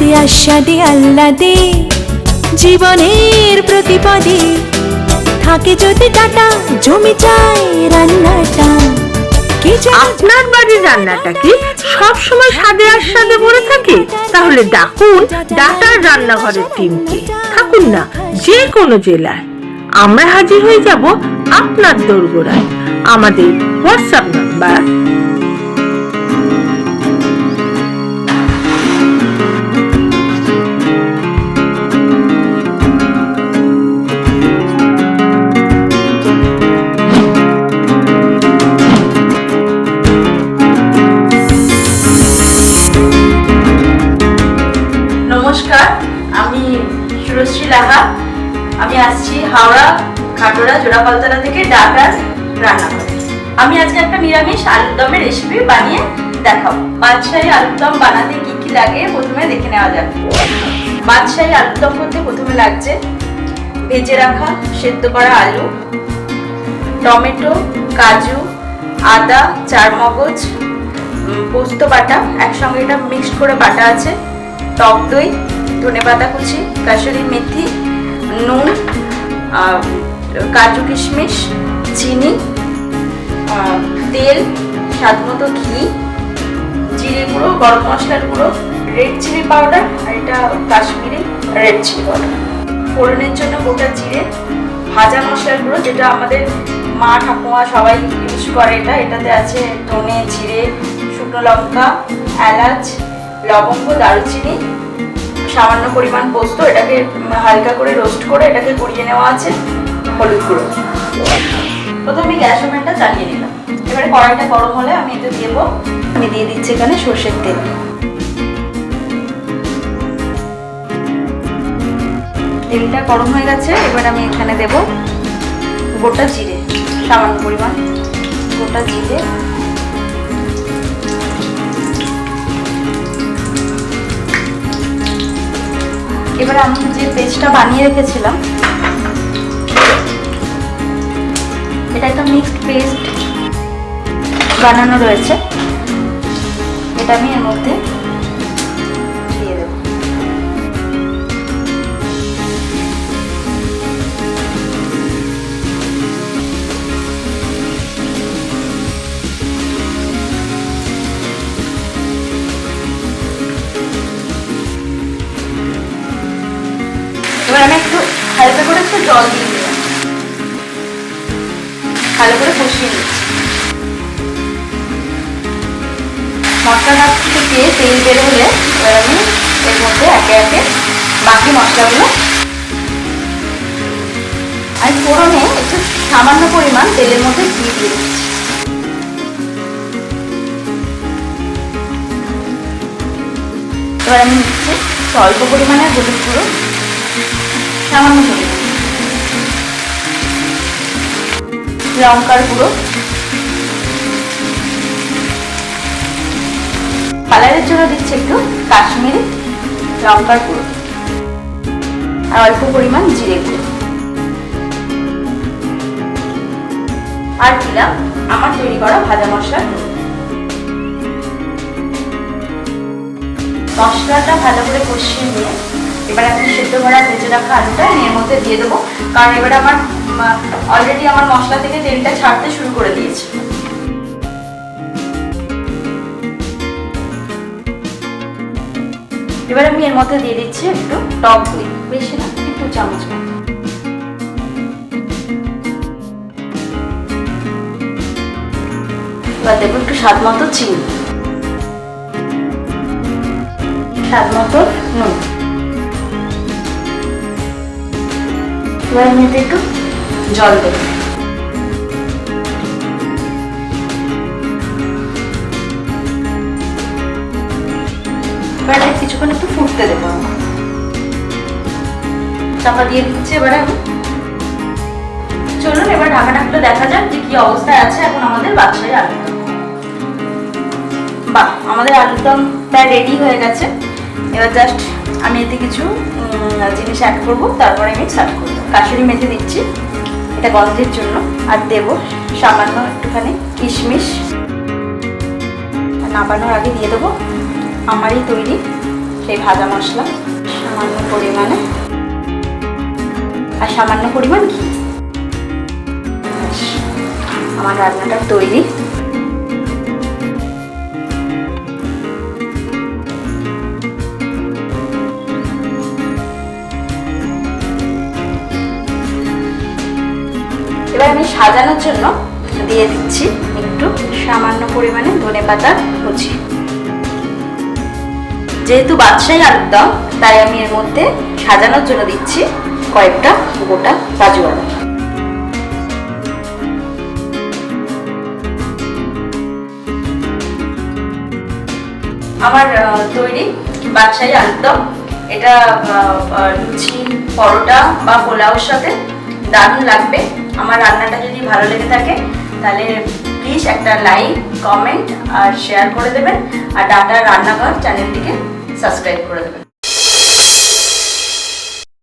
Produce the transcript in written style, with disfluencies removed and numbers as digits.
স্বাদে আস্বাদে আহ্লাদে জীবনের প্রতিপদে থাকে যদি টাটা জমি যায় রান্নাটা। আপনার বাড়ির রান্নাটা কি সব সময় স্বাদে আস্বাদে ভরে থাকে? তাহলে ডাকুন ডাটার রান্নাঘরের টিমকে। থাকুন না যে কোনো জেলায়, আমরা হাজির হয়ে যাব আপনার দোরগোড়ায়। আমাদের হোয়াটসঅ্যাপ নাম্বার আমি আসছি হাওড়া খাটোরা জোড়াপালতলা থেকে ডাটার রান্নাঘরে। আমি আজকে একটা নিরামিষ আলুর দমের রেসিপি বানিয়ে দেখাবো। বাদশাহী আলুর দম বানাতে কি কি লাগে প্রথমে দেখে নেওয়া যাক। বাদশাহী আলুর দম করতে প্রথমে লাগছে ভেজে রাখা সেদ্ধ করা আলু, টমেটো, কাজু, আদা, চারমগজ, পোস্ত বাটা, একসঙ্গে এটা মিক্সড করে বাটা আছে, টক দই, ধনেপাতা কুচি, কাসুরি মেথি, নুন, কাজু কিশমিশ, চিনি, তেল, স্বাদ মতো ঘি, জিরে গুঁড়ো, গরম মশলার গুঁড়ো, রেড চিলি পাউডার, আর এটা কাশ্মীরি রেড চিলি পাউডার। ফোড়নের জন্য গোটা জিরে, ভাজা মশলার গুঁড়ো যেটা আমাদের মা ঠাকুমা সবাই ইউজ করে। এটাতে আছে ধনে, জিরে, শুকনো লঙ্কা, এলাচ, লবঙ্গ, দারুচিনি, সামান্য পরিমাণ পোস্ত। এটাকে হালকা করে রোস্ট করে এটাকে গুঁড়িয়ে নেওয়া আছে, হলুদ গুঁড়ো। প্রথমে গ্যাস ওভেনটা চালিয়ে নিলাম। এবারে কড়াইটা গরম হলে আমি এতে দেবো, আমি দিয়ে দিচ্ছি এখানে সর্ষের তেল। তেলটা গরম হয়ে গেছে, এবার আমি এখানে দেবো গোটা জিরে, সামান্য পরিমাণ গোটা জিরে, এবার আমি যে পেস্টটা বানিয়ে রেখেছিলাম, এটা একটা মিক্সড পেস্ট বানানো রয়েছে, এটা আমি এর মধ্যে দিয়ে দেব। এবার আমি একটু হালকা করে একটু জল দিয়ে দিলাম, ভালো করে কষিয়ে নিচ্ছি। মশলাটা থেকে তেল বের হলে এবার আমি এর মধ্যে একে একে বাকি মশলাগুলো, আমি ফোড়নে একটু সামান্য পরিমাণ তেলের মধ্যে ঘি দিয়ে দিচ্ছি। এবার আমি দিচ্ছি অল্প পরিমাণে হলুদ গুঁড়ো, সামান্য পরিমাণ লঙ্কার গুঁড়ো, কালারের জন্য দিচ্ছি একটু কাশ্মীরি লঙ্কার গুঁড়ো, আর অল্প পরিমাণ জিরে গুঁড়ো, আর দিলাম আমার তৈরি করা ভাজা মশলার গুঁড়ো। মশলাটা ভালো করে কষিয়ে নিয়ে এবার আমি সেদ্ধ করা ভেজে রাখা আলুটা এর মধ্যে দিয়ে দেবো, কারণ এবারে আমার অলরেডি আমার মশলা থেকে তেলটা ছাড়তে শুরু করে দিয়েছে। এবার আমি এর মধ্যে দিয়ে দিচ্ছি একটু টক দই, বেশি না, একটু চামচ মতো। এবার দেবো একটু স্বাদ মতো চিনি, স্বাদ মতো নুন। এবার আমি এতে একটু জল দেবো। এবার কিছুক্ষণ একটু ফুটতে দেবো, চাপা দিয়ে দিচ্ছি। এবারে আমি চলুন এবার ঢাকা ঢাকলে দেখা যাক যে কি অবস্থায় আছে এখন আমাদের বাদশাহী আলুর দম। বাহ, আমাদের আলুর দম প্রায় রেডি হয়ে গেছে। এবার জাস্ট আমি এতে কিছু জিনিস অ্যাড করবো, তারপরে আমি সার্ভ করবো। কাসুরি মেথি দিচ্ছি এটা গন্ধের জন্য, আর দেবো সামান্য একটুখানি কিশমিশ। নামানোর আগে দিয়ে দেবো আমারই তৈরি সেই ভাজা মশলা সামান্য পরিমাণে, আর সামান্য পরিমাণ ঘি। আমার রান্নাটা তৈরি। এবার আমি সাজানোর জন্য দিয়ে দিচ্ছি একটু সামান্য পরিমাণে ধনেপাতা কুচি। যেহেতু বাদশাহী আলুর দম, তাই আমি এর মধ্যে সাজানোর জন্য দিচ্ছি কয়েকটা গোটা কাজু বাদাম। আমার তৈরি বাদশাহী আলুর দম। এটা লুচি, পরোটা বা পোলাওর সাথে দারুণ লাগবে। আমার রান্নাটা যদি ভালো লেগে থাকে তাহলে প্লিজ একটা লাইক, কমেন্ট আর শেয়ার করে দেবেন, আর ডাটা রান্নাঘর চ্যানেলটিকে সাবস্ক্রাইব করে দেবেন।